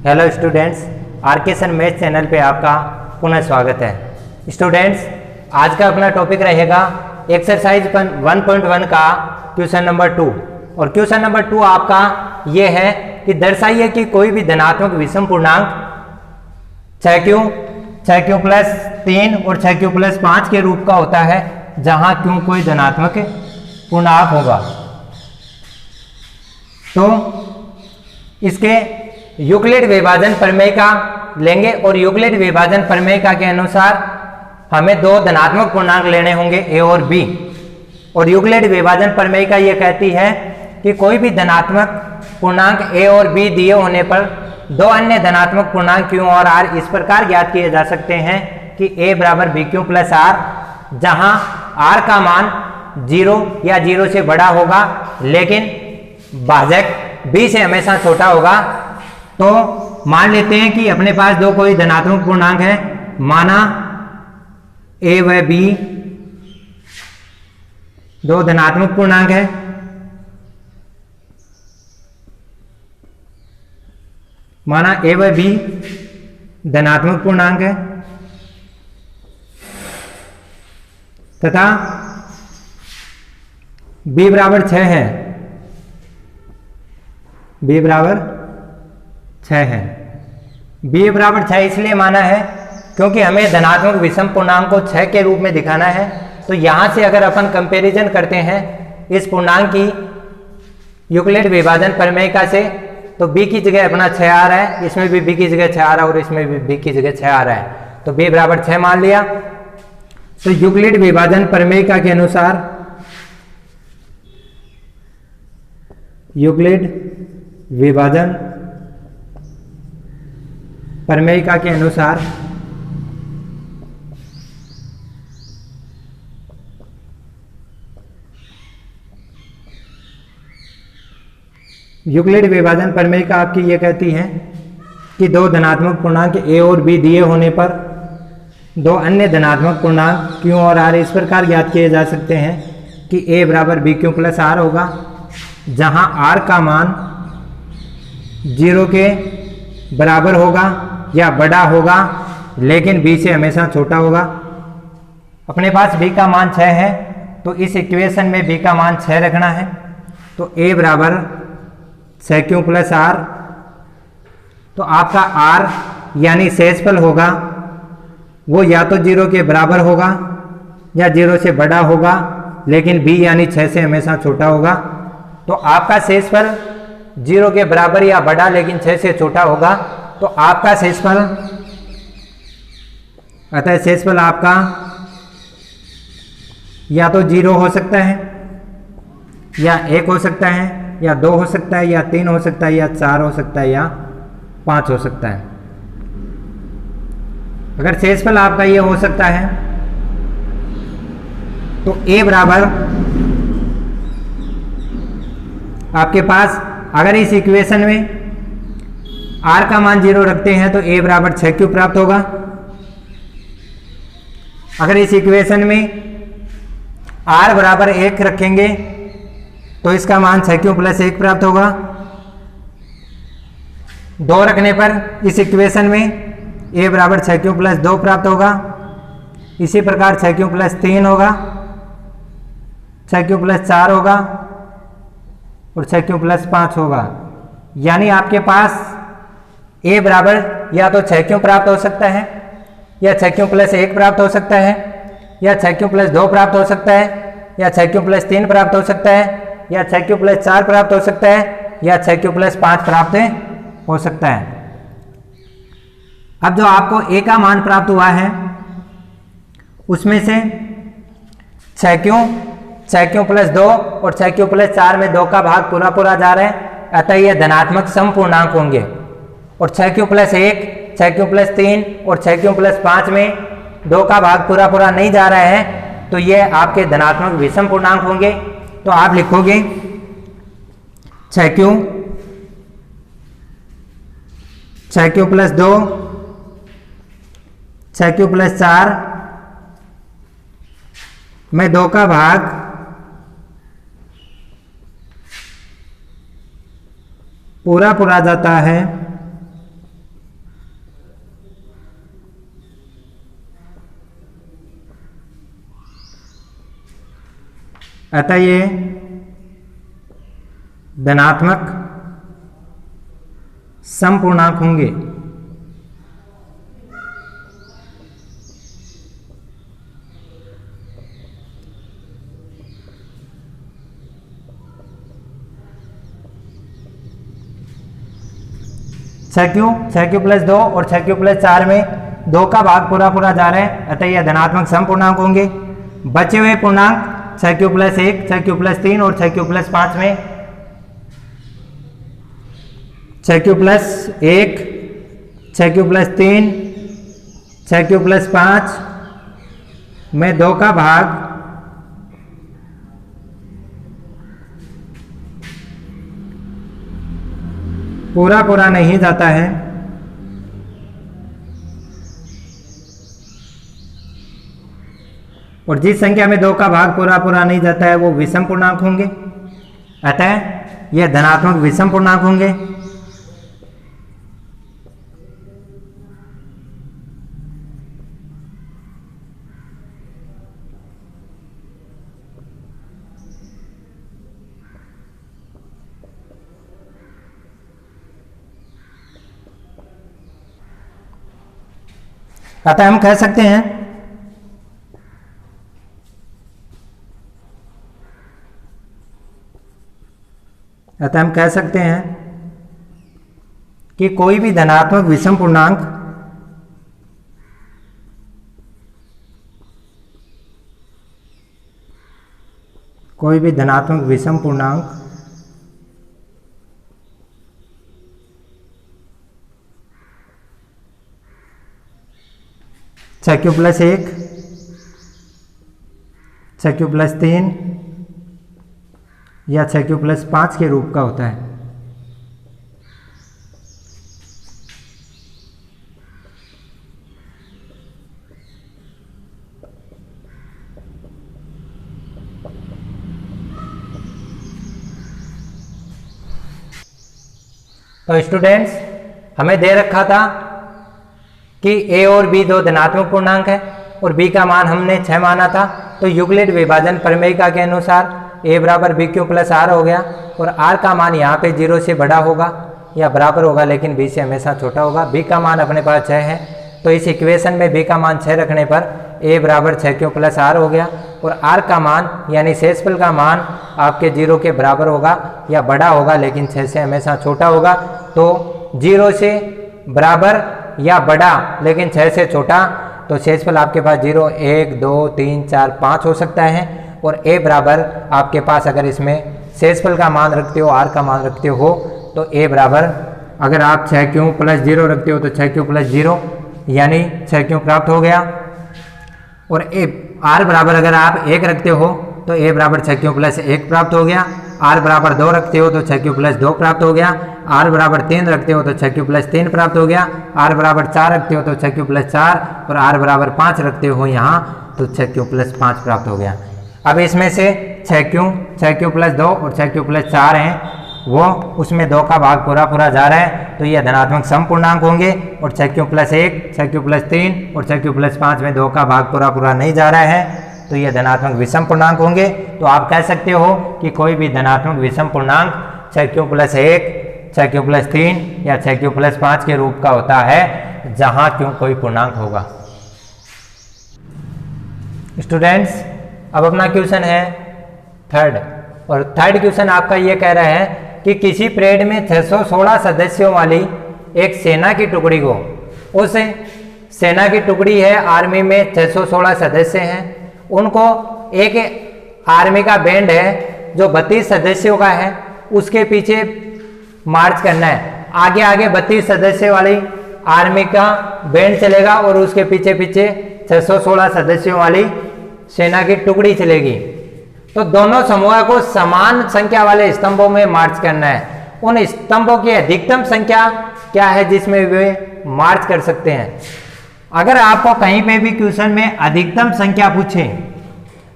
Hello students, आरकेसन math channel पे आपका पुनः स्वागत है। स्टूडेंट्स, आज का अपना टॉपिक रहेगा एक्सरसाइज 1.1 का क्वेश्चन नंबर 2। और क्वेश्चन नंबर 2 आपका ये है कि दर्शाइए कि कोई भी धनात्मक विषम पूर्णांक 6q प्लस 3 और 6q प्लस 5 के रूप का होता है जहां q कोई धनात्मक पूर्णांक होगा। तो इसके यूक्लिड विभाजन प्रमेय का लेंगे और यूक्लिड विभाजन प्रमेय का के अनुसार हमें दो धनात्मक पूर्णांक लेने होंगे a और b। और यूक्लिड विभाजन प्रमेय का ये कहती है कि कोई भी धनात्मक पूर्णांक a और b दिए होने पर दो अन्य धनात्मक पूर्णांक q और r इस प्रकार ज्ञात किए जा सकते हैं कि a बराबर bq प्लस r, जहां r का मान 0 या 0 से बड़ा होगा लेकिन भाजक b से हमेशा छोटा होगा। तो मान लेते हैं कि अपने पास दो कोई धनात्मक पूर्णांक है, माना a व b दो धनात्मक पूर्णांक है। माना a व b धनात्मक पूर्णांक है तथा b बराबर 6 है। b बराबर 6 है। b बराबर 6 इसलिए माना है क्योंकि हमें धनात्मक विषम पूर्णांक को 6 के रूप में दिखाना है। तो यहां से अगर अपन कंपैरिजन करते हैं इस पूर्णांक की यूक्लिड विभाजन प्रमेय का से, तो b की जगह अपना 6 आ रहा है, इसमें भी b की जगह 6 आ रहा है और इसमें भी b की जगह 6 आ रहा है। तो b बराबर 6 मान लिया। तो यूक्लिड विभाजन प्रमेय का के अनुसार यूक्लिड विभाजन प्रमेय का के अनुसार यूक्लिड विभाजन प्रमेय का आपकी ये कहती है कि दो धनात्मक पूर्णांक a और b दिए होने पर दो अन्य धनात्मक पूर्णांक q और r इस प्रकार ज्ञात किए जा सकते हैं कि a बराबर bq प्लस r होगा, जहां r का मान 0 के बराबर होगा या बड़ा होगा लेकिन b से हमेशा छोटा होगा। अपने पास b का मान 6 है तो इस इक्वेशन में b का मान 6 रखना है। तो a बराबर 6q प्लस r, तो आपका r यानी शेषफल होगा वो या तो 0 के बराबर होगा या 0 से बड़ा होगा लेकिन b यानी 6 से हमेशा छोटा होगा। तो आपका शेषफल 0 के बराबर या बड़ा लेकिन 6 से छोटा होगा। तो आपका शेषफल अतः शेषफल आपका या तो 0 हो सकता है या 1 हो सकता है या 2 हो सकता है या 3 हो सकता है या 4 हो सकता है या 5 हो सकता है। अगर शेषफल आपका ये हो सकता है तो a बराबर आपके पास, अगर इस इक्वेशन में r का मान 0 रखते हैं तो a बराबर 6q प्राप्त होगा। अगर इस इक्वेशन में r बराबर 1 रखेंगे तो इसका मान 6q प्लस 1 प्राप्त होगा। 2 रखने पर इस इक्वेशन में a बराबर 6q प्लस 2 प्राप्त होगा। इसी प्रकार 6q प्लस 3 होगा, 6q प्लस 4 होगा और 6q प्लस 5 होगा। यानी आपके पास a बराबर या तो 6q प्राप्त हो सकता है या 6q प्लस 1 प्राप्त हो सकता है या 6q प्लस 2 प्राप्त हो सकता है या 6q प्लस 3 प्राप्त हो सकता है या 6q प्लस 4 प्राप्त हो सकता है या 6q प्लस 5 प्राप्त हो सकता है। अब जो आपको a का मान प्राप्त हुआ है उसमें से 6q प्लस 2 और 6q प्लस 4 में 2 का भाग पूरा जा रहा है, अतः ये धनात्मक सम पूर्णांक होंगे। और 6q प्लस 1, 6q प्लस 3 और 6q प्लस 5 में 2 का भाग पूरा नहीं जा रहा है, तो ये आपके धनात्मक विषम पूर्णांक होंगे। तो आप लिखोगे 6q प्लस 2, 6q प्लस 4 में 2 का भाग पूरा जाता है अतः ये धनात्मक समपूर्णांक होंगे। छह क्यू प्लस 2 और 6 क्यू प्लस 4 में 2 का भाग पूरा पूरा जा रहा है, अतः यह धनात्मक समपूर्णांक होंगे। बचे हुए पूर्णांक 6 क्यू प्लस 1, 6 क्यू प्लस 3 और 6 क्यू प्लस 5 में 6 Q plus 1, 6 Q plus 3, 6 Q plus 5 में 2 का भाग पूरा पूरा नहीं जाता है, और जिस संख्या में 2 का भाग पूरा पूरा नहीं जाता है वो विषम पूर्णांक होंगे, अतः यह धनात्मक विषम पूर्णांक होंगे। अतः हम कह सकते हैं कि कोई भी धनात्मक विषम पूर्णांक छह क्यू प्लस 1, 6 क्यू प्लस 3 या 6 क्यू प्लस 5 के रूप का होता है। तो स्टूडेंट्स, हमें दे रखा था कि a और b 2 धनात्मक पूर्णांक है और b का मान हमने 6 माना था, तो यूक्लिड विभाजन प्रमेयिका के अनुसार a बराबर बी क्यू प्लस आर हो गया, और r का मान यहाँ पे 0 से बड़ा होगा या बराबर होगा, लेकिन b से हमेशा छोटा होगा। b का मान अपने पास 6 है, तो इस इक्वेशन में b का मान 6 रखने पर a बराबर 6 क्यू प्लस आर हो गया, और r का मान यानी शेषफल का मान आपके 0 के बराबर होगा या बड़ा होगा, लेकिन 6 से हमेशा छोटा होगा। तो 0 से बराबर या बड़ा लेकिन 6 से छोटा, तो शेषफल आपके पास 0, 1, 2, 3, 4, 5 हो सकता है, और a बराबर आपके पास अगर इसमें शेषफल का मान रखते हो, r का मान रखते हो, तो a बराबर अगर आप 6 क्यू प्लस 0 रखते हो तो 6 क्यू प्लस 0 यानी 6 क्यू प्राप्त हो गया, और r बराबर अगर आप 1 रखते हो तो a बराबर 6 क्यू प्लस 1 प्राप्त हो गया, r बराबर 2 रखते हो तो 6 क्यू प्लस 2 प्राप्त हो गया, r बराबर 3 रखते हो तो 6 क्यू प्लस 3 प्राप्त हो गया, r बराबर 4 रखते हो तो 6 क्यू प्लस 4, और r बराबर 5 रखते हो यहाँ तो 6 क्यू प्लस 5 प्राप्त हो गया। अब इसमें से 6 क्यू प्लस 2 और 6 क्यू प्लस 4 हैं, वो उसमें 2 का भाग पूरा पूरा जा रहा है, तो ये धनात्मक समपूर्णांक होंगे, और 6 क्यू प्लस 1, 6 क्यू प्लस 3 और 6 क्यू प्लस 5 में 2 का भाग पूरा पूरा नहीं जा रहा है, तो ये धनात्मक विषम पूर्णांक होंगे। तो आप कह सकते हो कि कोई भी धनात्मक विषम पूर्णांक 6 क्यू प्लस 1, 6 क्यू प्लस 3 या 6 क्यू प्लस 5 के रूप का होता है, जहां क्यू कोई पूर्णांक होगा। स्टूडेंट्स, अब अपना क्वेश्चन है थर्ड, और थर्ड क्वेश्चन आपका ये कह रहा है कि किसी परेड में 616 सदस्यों वाली एक सेना की टुकड़ी को, उस सेना की टुकड़ी है आर्मी में 616 सदस्य हैं, उनको एक आर्मी का बैंड है जो 32 सदस्यों का है, उसके पीछे मार्च करना है। आगे आगे 32 सदस्य वाली आर्मी का बैंड चलेगा और उसके पीछे पीछे 616 सदस्यों वाली सेना की टुकड़ी चलेगी। तो दोनों समूह को समान संख्या वाले स्तंभों में मार्च करना है। उन स्तंभों की अधिकतम संख्या क्या है जिसमें वे मार्च कर सकते हैं। अगर आपको कहीं पे भी क्वेश्चन में अधिकतम संख्या पूछे,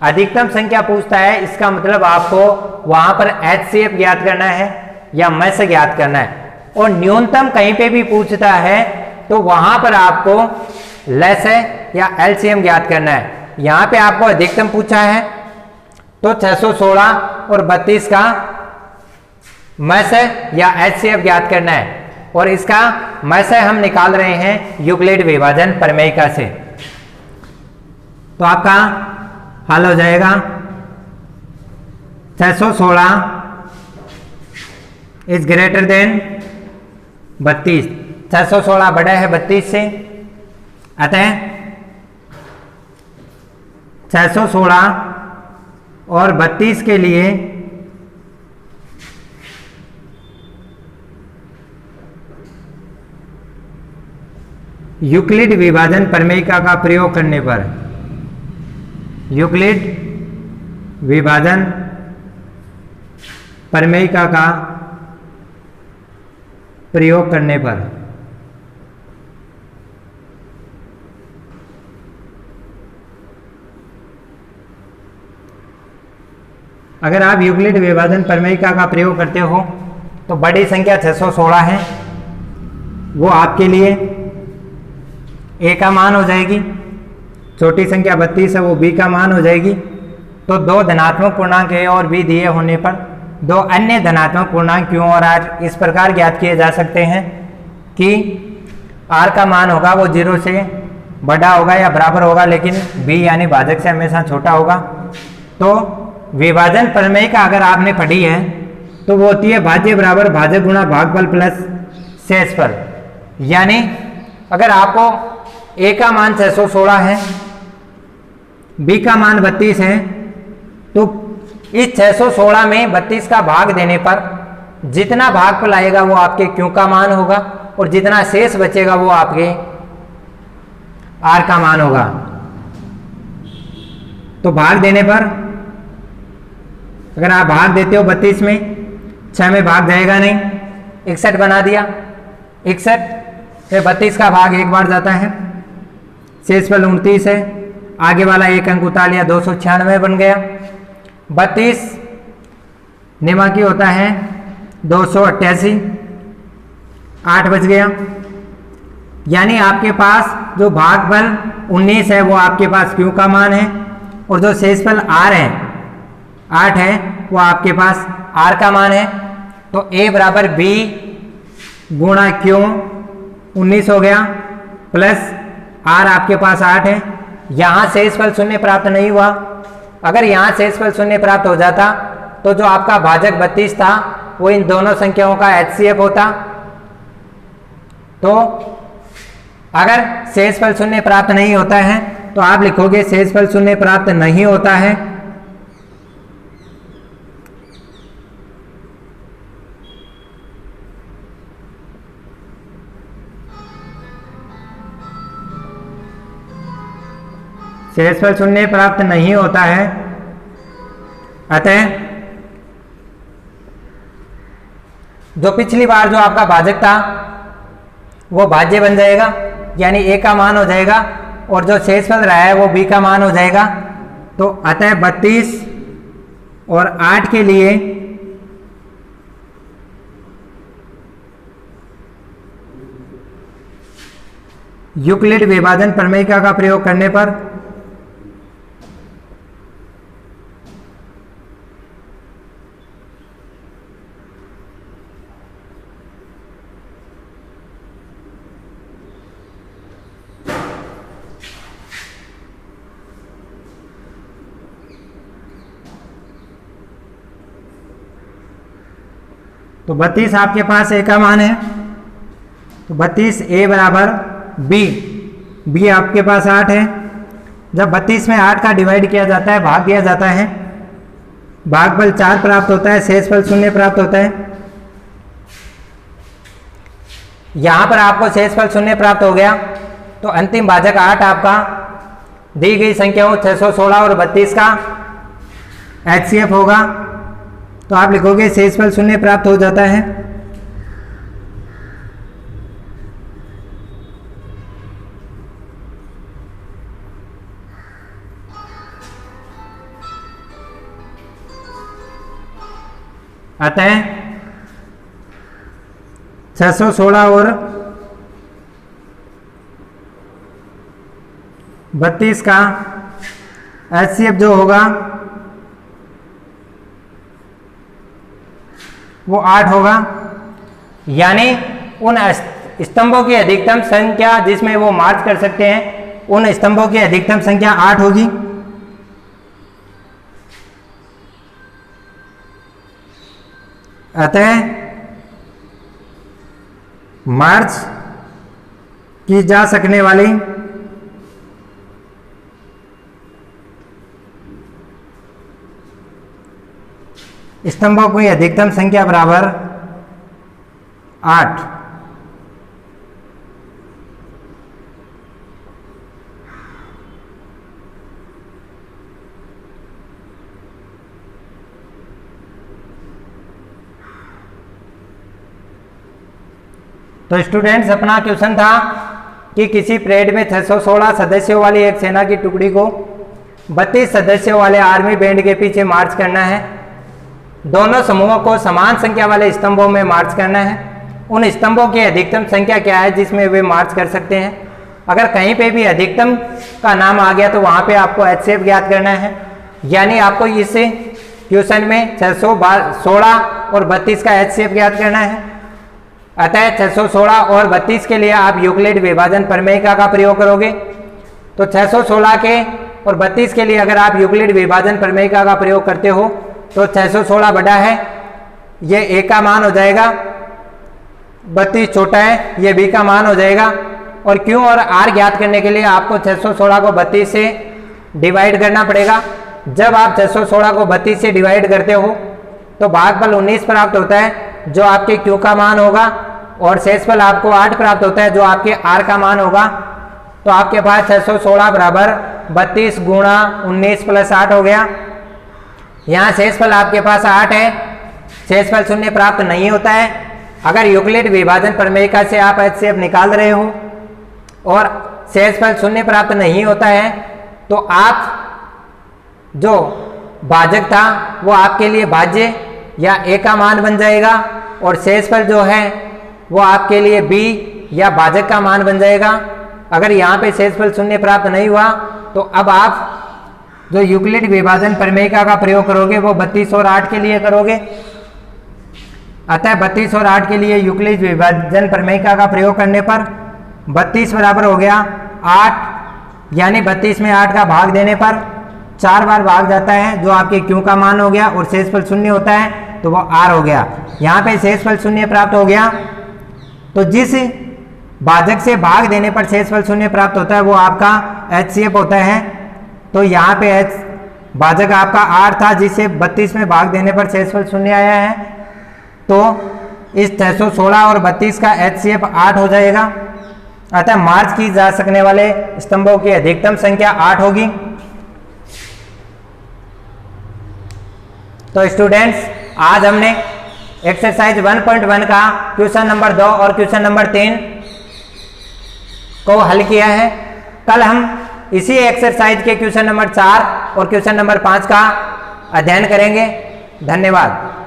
अधिकतम संख्या पूछता है, इसका मतलब आपको वहां पर HCF ज्ञात करना है या मैस ज्ञात करना है। और न्यूनतम कहीं पे भी पूछता है तो वहां पर आपको लेस है या LCM ज्ञात करना है। यहाँ पे आपको अधिकतम पूछा है तो 616 और 32 का मस या HCF ज्ञात करना है, और इसका मस हम निकाल रहे हैं यूक्लिड विभाजन प्रमेयिका से। तो आपका हल हो जाएगा 616 इज ग्रेटर देन 32। 616 बड़ा है 32 से, अतः 616 और 32 के लिए यूक्लिड विभाजन प्रमेयिका का प्रयोग करने पर, यूक्लिड विभाजन प्रमेयिका का प्रयोग करने पर अगर आप यूक्लिड विभाजन प्रमेयिका का प्रयोग करते हो तो बड़ी संख्या 616 है, वो आपके लिए ए का मान हो जाएगी, छोटी संख्या 32 है वो बी का मान हो जाएगी। तो दो धनात्मक पूर्णांक ए और बी दिए होने पर दो अन्य धनात्मक पूर्णांक क्यू और आर इस प्रकार ज्ञात किए जा सकते हैं कि आर का मान होगा वो 0 से बड़ा होगा या बराबर होगा, लेकिन बी यानी भाजक से हमेशा छोटा होगा। तो विभाजन प्रमेयिका अगर आपने पढ़ी है तो वो होती है भाज्य बराबर भाजक गुणा भागफल प्लस शेषफल। यानी अगर आपको ए का मान 616 है, बी का मान 32 है, तो इस 616 में 32 का भाग देने पर जितना भागफल आएगा वो आपके क्यू का मान होगा, और जितना शेष बचेगा वो आपके आर का मान होगा। तो भाग देने पर अगर आप भाग देते हो 32 में, 6 में भाग जाएगा नहीं, 61 बना दिया, 61 से 32 का भाग एक बार जाता है, शेषफल 29 है, आगे वाला एक अंक उतार लिया, 296 बन गया। 32 निमाकी होता है 288, 8 बच गया। यानी आपके पास जो भागफल 19 है वो आपके पास क्यू का मान है, और जो शेषफल आर है 8 है वो आपके पास आर का मान है। तो ए बराबर बी गुणा क्यू 19 हो गया, प्लस आर आपके पास 8 है। यहाँ शेषफल शून्य प्राप्त नहीं हुआ, अगर यहाँ शेषफल शून्य प्राप्त हो जाता तो जो आपका भाजक 32 था वो इन दोनों संख्याओं का HCF होता। तो अगर शेषफल शून्य प्राप्त नहीं होता है तो आप लिखोगे शेषफल शून्य प्राप्त नहीं होता है, शेषफल शून्य प्राप्त नहीं होता है, अतः जो पिछली बार जो आपका भाजक था वो भाज्य बन जाएगा, यानी ए का मान हो जाएगा, और जो शेषफल रहा है वो बी का मान हो जाएगा। तो अतः 32 और 8 के लिए यूक्लिड विभाजन प्रमेयिका का प्रयोग करने पर तो 32 आपके पास ए का मान है, तो 32 ए बराबर बी, बी आपके पास 8 है। जब 32 में 8 का डिवाइड किया जाता है, भाग दिया जाता है, भागफल 4 प्राप्त होता है, शेषफल 0 प्राप्त होता है। यहां पर आपको शेषफल 0 प्राप्त हो गया, तो अंतिम भाजक 8 आपका दी गई संख्याओं 616 और 32 का HCF होगा। तो आप लिखोगे शेषफल 0 प्राप्त हो जाता है, अतः 616 और 32 का HCF जो होगा वो 8 होगा, यानी उन स्तंभों की अधिकतम संख्या जिसमें वो मार्च कर सकते हैं उन स्तंभों की अधिकतम संख्या 8 होगी। अतः मार्च की जा सकने वाली स्तंभों की अधिकतम संख्या बराबर 8। तो स्टूडेंट्स, अपना क्वेश्चन था कि किसी परेड में 616 सदस्यों वाली एक सेना की टुकड़ी को 32 सदस्यों वाले आर्मी बैंड के पीछे मार्च करना है। दोनों समूहों को समान संख्या वाले स्तंभों में मार्च करना है। उन स्तंभों की अधिकतम संख्या क्या है जिसमें वे मार्च कर सकते हैं। अगर कहीं पे भी अधिकतम का नाम आ गया तो वहाँ पे आपको HCF ज्ञात करना है, यानी आपको इस क्वेश्चन में 616 और 32 का HCF ज्ञात करना है। अतः 616 और 32 के लिए आप यूक्लिड विभाजन प्रमेयिका का प्रयोग करोगे। तो 616 के और 32 के लिए अगर आप यूक्लिड विभाजन प्रमेयिका का प्रयोग करते हो तो 616 बड़ा है, ये A का मान हो जाएगा, 32 छोटा है, ये B का मान हो जाएगा। और Q और R ज्ञात करने के लिए आपको 616 को 32 से डिवाइड करना पड़ेगा। जब आप 616 को 32 से डिवाइड करते हो तो भागफल 19 प्राप्त होता है जो आपके Q का मान होगा, और शेषफल आपको 8 प्राप्त होता है जो आपके R का मान होगा। तो आपके पास 616 बराबर 32 गुणा 19 प्लस 8 हो गया। यहाँ शेषफल आपके पास 8 है, शेषफल 0 प्राप्त नहीं होता है। अगर यूक्लिड विभाजन प्रमेयिका से आप HCF निकाल रहे हो और शेषफल 0 प्राप्त नहीं होता है तो आप जो भाजक था वो आपके लिए भाज्य या A का मान बन जाएगा, और शेषफल जो है वो आपके लिए B या भाजक का मान बन जाएगा। अगर यहाँ पे शेषफल 0 प्राप्त नहीं हुआ तो अब आप जो यूक्लिड विभाजन प्रमेयिका का प्रयोग करोगे वो 32 और 8 के लिए करोगे। अतः 32 और 8 के लिए यूक्लिड विभाजन प्रमेयिका का प्रयोग करने पर 32 बराबर हो गया 8, यानी 32 में 8 का भाग देने पर 4 बार भाग जाता है जो आपके Q का मान हो गया, और शेषफल 0 होता है तो वो R हो गया। यहाँ पे शेषफल 0 प्राप्त हो गया, तो जिस भाजक से भाग देने पर शेषफल 0 प्राप्त होता है वो आपका HCF होता है। तो यहाँ पे भाजक आपका R था जिसे 32 में भाग देने पर शेषफल 0 आया है, तो इस 616 और 32 का HCF 8 हो जाएगा। अतः मार्च की जा सकने वाले स्तंभों की अधिकतम संख्या 8 होगी। तो स्टूडेंट्स, आज हमने एक्सरसाइज 1.1 का क्वेश्चन नंबर 2 और क्वेश्चन नंबर 3 को हल किया है। कल हम इसी एक्सरसाइज के क्वेश्चन नंबर 4 और क्वेश्चन नंबर 5 का अध्ययन करेंगे। धन्यवाद।